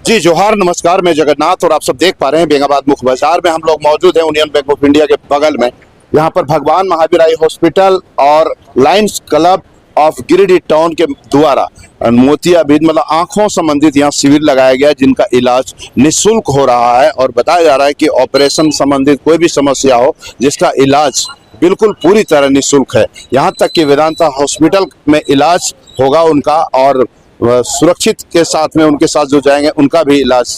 जी जोहार नमस्कार, मैं जगन्नाथ और आप सब देख पा रहे हैं बेंगाबाद मुख्य बाजार में हम लोग मौजूद हैं यूनियन बैंक ऑफ इंडिया के बगल में। यहाँ पर भगवान महावीर आई हॉस्पिटल और Lions club of Giridih town के द्वारा मोतियाबिंद मतलब आंखों संबंधित यहाँ शिविर लगाया गया जिनका इलाज निःशुल्क हो रहा है और बताया जा रहा है कि ऑपरेशन संबंधित कोई भी समस्या हो जिसका इलाज बिल्कुल पूरी तरह निःशुल्क है। यहाँ तक कि वेदांता हॉस्पिटल में इलाज होगा उनका और सुरक्षित के साथ में उनके साथ जो जाएंगे उनका भी इलाज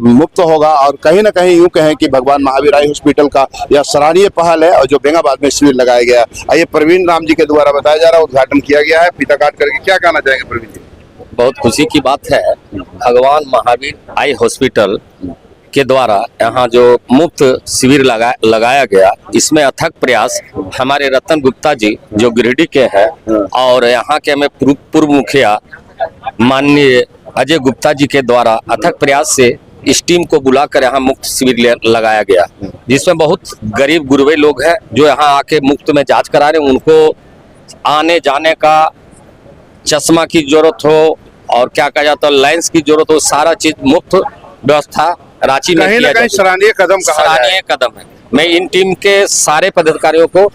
मुफ्त होगा। और कहीं ना कहीं यूं कहें कि भगवान महावीर आई हॉस्पिटल का यह सराहनीय पहल है और जो बेंगाबाद में शिविर लगाया गया है। आइए प्रवीण राम जी के द्वारा बताया जा रहा है, उद्घाटन किया गया है फीता काट करके। क्या कहना चाहेंगे प्रवीण जी? बहुत खुशी की बात है, भगवान महावीर आई हॉस्पिटल के द्वारा यहाँ जो मुफ्त शिविर लगाया गया, इसमें अथक प्रयास हमारे रतन गुप्ता जी जो गिरिडीह के हैं और यहाँ के हमें पूर्व मुखिया माननीय अजय गुप्ता जी के द्वारा अथक प्रयास से इस टीम को बुलाकर यहाँ मुफ्त शिविर लगाया गया, जिसमें बहुत गरीब गुरबे लोग हैं जो यहाँ आके मुफ्त में जांच करा रहे हैं। उनको आने जाने का चश्मा की जरूरत हो और क्या कहा जाता है लाइंस की जरूरत हो, सारा चीज मुफ्त व्यवस्था रांची में किया जाए। सराहनीय कदम है। मैं इन टीम के सारे पदाधिकारियों को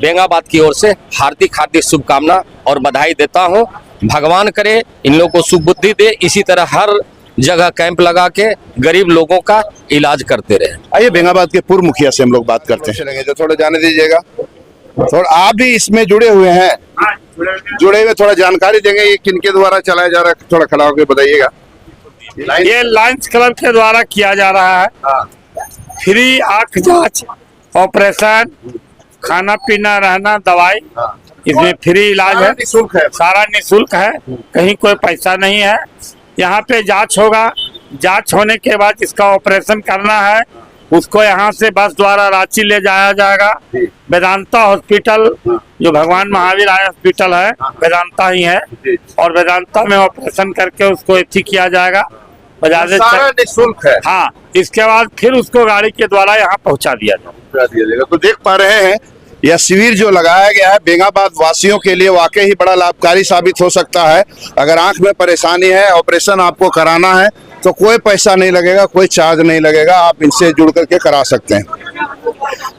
बेंगाबाद की ओर से हार्दिक शुभकामना और बधाई देता हूं। भगवान करे इन लोगों को सुबुद्धि दे, इसी तरह हर जगह कैंप लगा के गरीब लोगों का इलाज करते रहे। आइए बेंगाबाद के पूर्व मुखिया से हम लोग बात करते हैं, जो थोड़ा जाने दीजिएगा। थोड़ा आप भी इसमें जुड़े हुए हैं, जुड़े हुए थोड़ा जानकारी देंगे ये किनके द्वारा चलाया जा रहा है, थोड़ा खड़ा होकर बताइएगा। ये लायंस क्लब के द्वारा किया जा रहा है। फ्री आंख जांच, ऑपरेशन, खाना पीना रहना, दवाई, इसमें फ्री इलाज है, निःशुल्क है, सारा निःशुल्क है, कहीं कोई पैसा नहीं है। यहाँ पे जांच होगा, जांच होने के बाद इसका ऑपरेशन करना है, उसको यहाँ से बस द्वारा रांची ले जाया जाएगा। वेदांता हॉस्पिटल जो भगवान महावीर आई हॉस्पिटल है, वेदांता ही है और वेदांता में ऑपरेशन करके उसको एथी किया जाएगा। सारा निःशुल्क है। हाँ, इसके बाद फिर उसको गाड़ी के द्वारा यहाँ पहुँचा दिया जाएगा। तो देख पा रहे हैं यह शिविर जो लगाया गया है बेंगाबाद वासियों के लिए वाकई ही बड़ा लाभकारी साबित हो सकता है। अगर आंख में परेशानी है, ऑपरेशन आपको कराना है तो कोई पैसा नहीं लगेगा, कोई चार्ज नहीं लगेगा, आप इनसे जुड़ करके करा सकते हैं।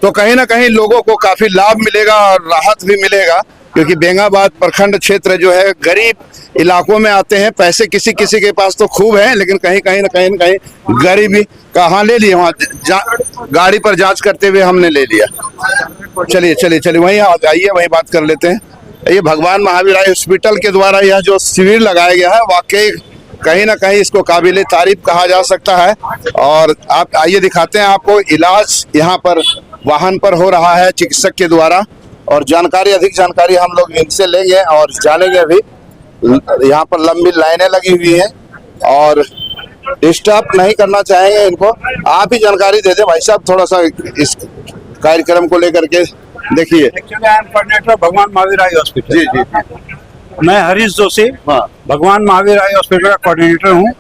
तो कहीं ना कहीं लोगों को काफी लाभ मिलेगा और राहत भी मिलेगा, क्योंकि बेंगाबाद प्रखंड क्षेत्र जो है गरीब इलाकों में आते हैं। पैसे किसी किसी के पास तो खूब है, लेकिन कहीं ना कहीं गरीबी कहाँ ले लिए, वहाँ गाड़ी पर जांच करते हुए हमने ले लिया। चलिए वहीं आइए, वहीं बात कर लेते हैं। ये भगवान महावीर आई हॉस्पिटल के द्वारा यह जो शिविर लगाया गया है वाकई कहीं ना कहीं इसको काबिले तारीफ कहा जा सकता है। और आप आइए दिखाते हैं आपको, इलाज यहाँ पर वाहन पर हो रहा है चिकित्सक के द्वारा और अधिक जानकारी हम लोग इनसे लेंगे और जानेंगे भी। यहाँ पर लंबी लाइनें लगी हुई हैं और डिस्टर्ब नहीं करना चाहेंगे इनको। आप ही जानकारी दे दें भाई साहब, थोड़ा सा इस कार्यक्रम को लेकर के देखिए। कोऑर्डिनेटर भगवान महावीर आई हॉस्पिटल। जी, मैं हरीश जोशी, भगवान महावीर आई हॉस्पिटल का कोऑर्डिनेटर हूँ।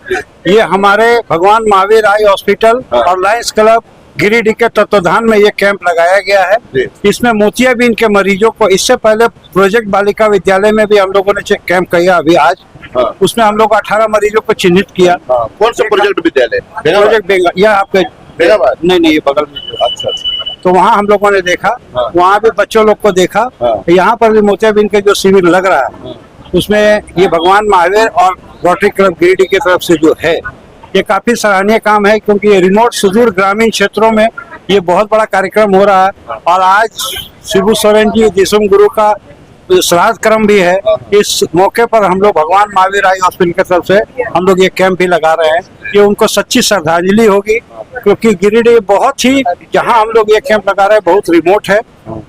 ये हमारे भगवान महावीर आई हॉस्पिटल और लायंस क्लब गिरिडीह के तत्वाधान में ये कैंप लगाया गया है। इसमें मोतियाबिंद के मरीजों को, इससे पहले प्रोजेक्ट बालिका विद्यालय में भी हम लोगों ने कैंप किया अभी आज, उसमें हम लोग 18 मरीजों को चिन्हित किया। कौन सा प्रोजेक्ट विद्यालय? प्रोजेक्ट बेंगा, यह आपके बेंगाबाद? नहीं, ये बगल में। अच्छा। तो वहाँ हम लोगों ने देखा, वहाँ भी बच्चों लोग को देखा। यहाँ पर भी मोतियाबिंद के जो शिविर लग रहा है उसमें ये भगवान महावीर और रोटरी क्लब गिरिडीह की तरफ से जो है ये काफी सराहनीय काम है, क्योंकि ये रिमोट सुदूर ग्रामीण क्षेत्रों में ये बहुत बड़ा कार्यक्रम हो रहा है। और आज शिबू सोरेन जी दिसुम गुरु का श्राद्ध क्रम भी है। इस मौके पर हम लोग भगवान महावीर आई हॉस्पिटल की तरफ से हम लोग ये कैंप भी लगा रहे हैं। ये उनको सच्ची श्रद्धांजलि होगी, क्योंकि गिरिडीह बहुत ही, जहाँ हम लोग ये कैंप लगा रहे हैं बहुत रिमोट है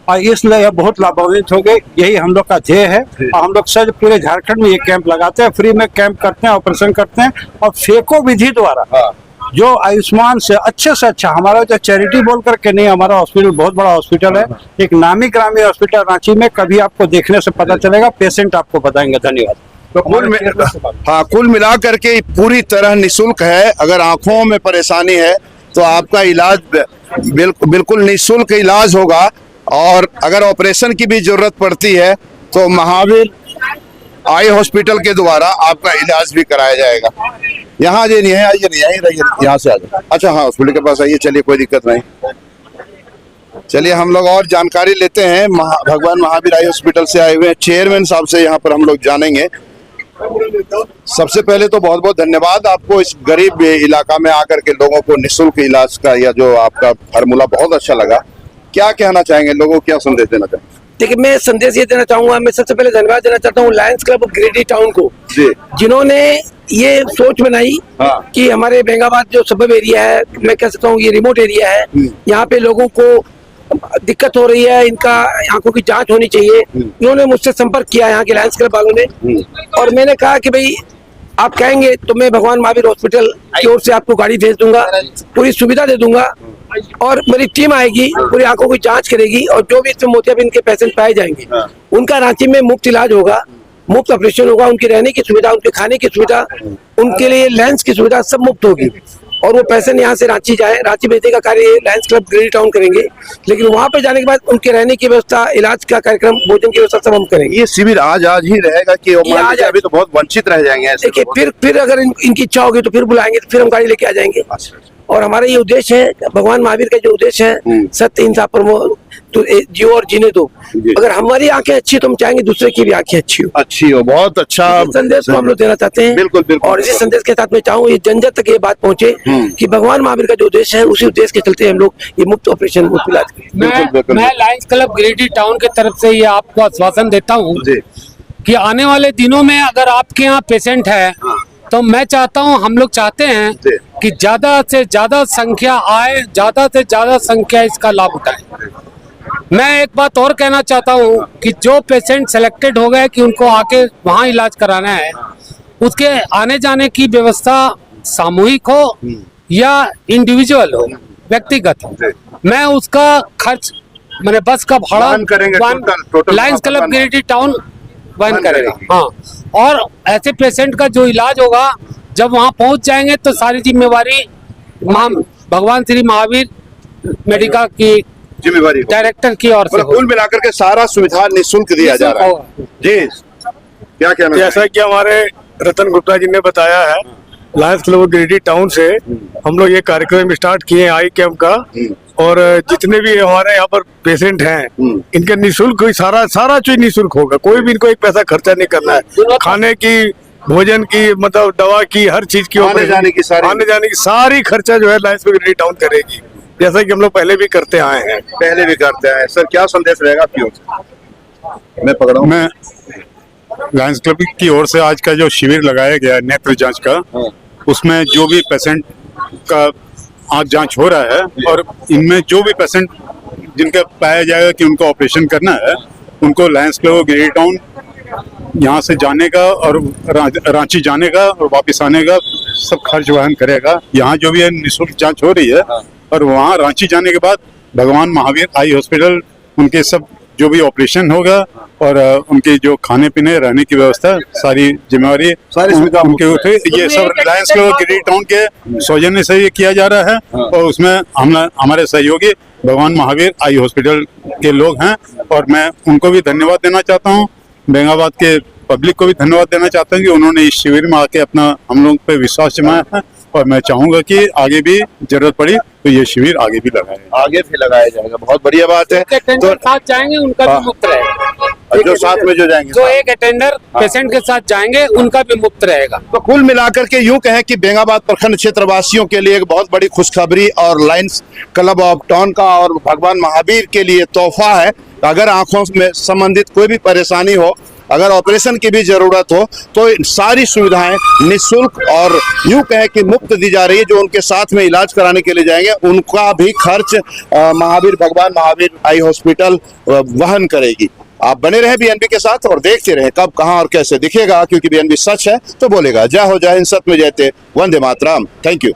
और इसलिए यह बहुत लाभान्वित हो गए। यही हम लोग का ध्येय है और हम लोग सज पूरे झारखंड में ये कैंप लगाते हैं, फ्री में कैंप करते हैं, ऑपरेशन करते हैं। और फेको विधि द्वारा जो आयुष्मान से अच्छा हमारा जो चैरिटी बोल करके नहीं, हमारा हॉस्पिटल बहुत बड़ा हॉस्पिटल है, एक नामी ग्रामी हॉस्पिटल रांची में, कभी आपको देखने से पता चलेगा, पेशेंट आपको बताएंगे। धन्यवाद। तो कुल मिला करके पूरी तरह निःशुल्क है। अगर आंखों में परेशानी है तो आपका इलाज बिल्कुल निःशुल्क इलाज होगा। और अगर ऑपरेशन की भी जरूरत पड़ती है तो महावीर आई हॉस्पिटल के द्वारा आपका इलाज भी कराया जाएगा। यहाँ ये नहीं है, आइए नहीं, यहीं रहिए, यहाँ से आ जाए। अच्छा हाँ, हॉस्पिटल के पास आइए, चलिए कोई दिक्कत नहीं। चलिए हम लोग और जानकारी लेते हैं भगवान महावीर आई हॉस्पिटल से आए हुए हैं चेयरमैन साहब से, यहाँ पर हम लोग जानेंगे। सबसे पहले तो बहुत बहुत धन्यवाद आपको, इस गरीब इलाका में आकर के लोगों को निःशुल्क इलाज का या जो आपका फार्मूला बहुत अच्छा लगा। क्या कहना चाहेंगे लोगों को, क्या संदेश देना चाहेंगे? देखिए, मैं संदेश ये देना चाहूंगा, मैं सबसे पहले धन्यवाद देना चाहता हूँ लायंस क्लब गिरिडीह टाउन को, जिन्होंने ये सोच बनाई कि हमारे बेंगाबाद जो सबब एरिया है, मैं कह सकता हूँ ये रिमोट एरिया है, यहाँ पे लोगों को दिक्कत हो रही है, इनका आंखों की जांच होनी चाहिए। इन्होंने मुझसे संपर्क किया यहाँ के लायंस क्लब वालों ने, और मैंने कहा कि भाई आप कहेंगे तो मैं भगवान महावीर हॉस्पिटल की ओर से आपको गाड़ी भेज दूंगा, पूरी सुविधा दे दूंगा, और मेरी टीम आएगी, पूरी आंखों की जांच करेगी, और जो भी इसमें मोतियाबिंद के पेशेंट पाए जाएंगे उनका रांची में मुफ्त इलाज होगा, मुफ्त ऑपरेशन होगा, उनकी रहने की सुविधा, उनके खाने की सुविधा, उनके लिए लेंस की सुविधा सब मुफ्त होगी। और वो पेशेंट यहाँ से रांची जाए, रांची भेजने का कार्य लायंस क्लब गिरिडीह टाउन करेंगे, लेकिन वहाँ पे जाने के बाद उनके रहने की व्यवस्था, इलाज का कार्यक्रम, भोजन की व्यवस्था सब हम करेंगे। ये शिविर आज ही रहेगा कि आज अभी तो बहुत वंचित रह जाएंगे? देखिए, फिर अगर इनकी इच्छा होगी तो फिर बुलाएंगे, तो फिर हम गाड़ी लेके आ जाएंगे। और हमारा ये उद्देश्य है, भगवान महावीर का जो उद्देश्य है, सत्य हिंसा परमो तो जियो और जीने दो। अगर हमारी आंखें अच्छी तो हम चाहेंगे दूसरे की भी आंखें अच्छी हो। बहुत अच्छा संदेश को हम लोग देना चाहते हैं। बिल्कुल बिल्कुल। और इसी संदेश के साथ मैं चाहूँ ये जन जन तक ये बात पहुँचे कि भगवान महावीर का जो उद्देश्य है, उसी उद्देश्य के चलते हम लोग ये मुफ्त ऑपरेशन, मुफ्त इलाज करें। मैं लायंस क्लब गिरिडीह टाउन की तरफ से ये आपको आश्वासन देता हूँ कि आने वाले दिनों में अगर आपके यहाँ पेशेंट है तो मैं चाहता हूँ, हम लोग चाहते हैं कि ज्यादा से ज्यादा संख्या आए, ज्यादा से ज्यादा संख्या इसका लाभ उठाए। मैं एक बात और कहना चाहता हूँ कि जो पेशेंट सेलेक्टेड हो गए कि उनको आके वहाँ इलाज कराना है, उसके आने जाने की व्यवस्था सामूहिक हो या इंडिविजुअल हो, व्यक्तिगत हो, मैं उसका खर्च, मैंने बस का भाड़ा लायंस क्लब गिरिडीह टाउन वहन करेगा। हाँ, और ऐसे पेशेंट का जो इलाज होगा, जब वहाँ पहुँच जाएंगे तो सारी जिम्मेवारी भगवान श्री महावीर मेडिका की जिम्मेवारी डायरेक्टर की ओर से। कुल मिलाकर के सारा सुविधा निःशुल्क दिया जा रहा है। जी, क्या कहना? जैसा कि हमारे रतन गुप्ता जी ने बताया है, लायंस क्लब गिरिडीह टाउन से हम लोग ये कार्यक्रम स्टार्ट किए हैं आई कैंप का, और जितने भी हमारे यहाँ पर पेशेंट हैं इनके निःशुल्क सारा चीज निःशुल्क होगा। कोई भी इनको एक पैसा खर्चा नहीं करना है, खाने की, भोजन की, मतलब दवा की, हर चीज की, आने जाने की सारी खर्चा जो है लायंस क्लब गिरिडीह टाउन करेगी, जैसा कि हम लोग पहले भी करते आए हैं। सर क्या संदेश रहेगा आपकी ओर से? मैं पकड़ा हूं। मैं लायंस क्लब की ओर से आज का जो शिविर लगाया गया है नेत्र जांच का, उसमें जो भी पेशेंट का आँख जांच हो रहा है, और इनमें जो भी पेशेंट जिनका पाया जाएगा कि उनको ऑपरेशन करना है, उनको लायंस क्लब गिरिडीह टाउन यहाँ से जाने का और रांची जाने का और वापस आने का सब खर्च वहन करेगा। यहाँ जो भी है निःशुल्क जांच हो रही है, और वहाँ रांची जाने के बाद भगवान महावीर आई हॉस्पिटल उनके सब जो भी ऑपरेशन होगा और उनके जो खाने पीने रहने की व्यवस्था, सारी जिम्मेवारी उनके उठे। ये सब लायंस क्लब गिरिडीह टाउन के सौजन्य से ये किया जा रहा है, और उसमें हमारे सहयोगी भगवान महावीर आई हॉस्पिटल के लोग हैं, और मैं उनको भी धन्यवाद देना चाहता हूँ। बेंगाबाद के पब्लिक को भी धन्यवाद देना चाहता हूँ कि उन्होंने इस शिविर में आके अपना हम लोग पे विश्वास जमाया है, और मैं चाहूंगा कि आगे भी जरूरत पड़ी तो ये शिविर आगे भी लगाया जाएगा। बहुत बढ़िया बात है। तो साथ जाएंगे उनका भी मुफ्त रहेगा, जो साथ में जो जाएंगे, जो एक अटेंडर पेशेंट के साथ जाएंगे उनका भी मुफ्त रहेगा। तो कुल मिलाकर के यूं कहें कि बेंगाबाद प्रखंड क्षेत्र वासियों के लिए एक बहुत बड़ी खुशखबरी और लायंस क्लब ऑफ टाउन का और भगवान महावीर के लिए तोहफा है। अगर आंखों में संबंधित कोई भी परेशानी हो, अगर ऑपरेशन की भी जरूरत हो, तो सारी सुविधाएं निःशुल्क और यूं कहे कि मुफ्त दी जा रही है। जो उनके साथ में इलाज कराने के लिए जाएंगे उनका भी खर्च भगवान महावीर आई हॉस्पिटल वहन करेगी। आप बने रहे बीएनबी के साथ और देखते रहे कब, कहां और कैसे दिखेगा, क्योंकि बीएनबी सच है तो बोलेगा। जय हो, जय हिंद, सत्य में जयते, वंदे मातरम। Thank you.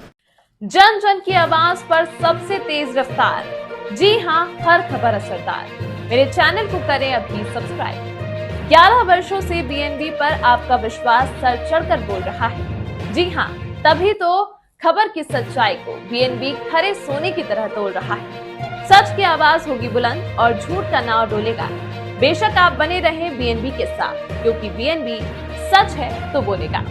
जन जन की आवाज पर सबसे तेज रफ्तार। जी हां, हर खबर असरदार। मेरे चैनल को करें अभी सब्सक्राइब। 11 वर्षों से बीएनबी पर आपका विश्वास सर चढ़कर बोल रहा है। जी हां, तभी तो खबर की सच्चाई को बीएनबी खरे सोने की तरह तोल रहा है। सच की आवाज होगी बुलंद और झूठ का नाव डोलेगा। बेशक आप बने रहें बीएनबी के साथ, क्योंकि बीएनबी सच है तो बोलेगा।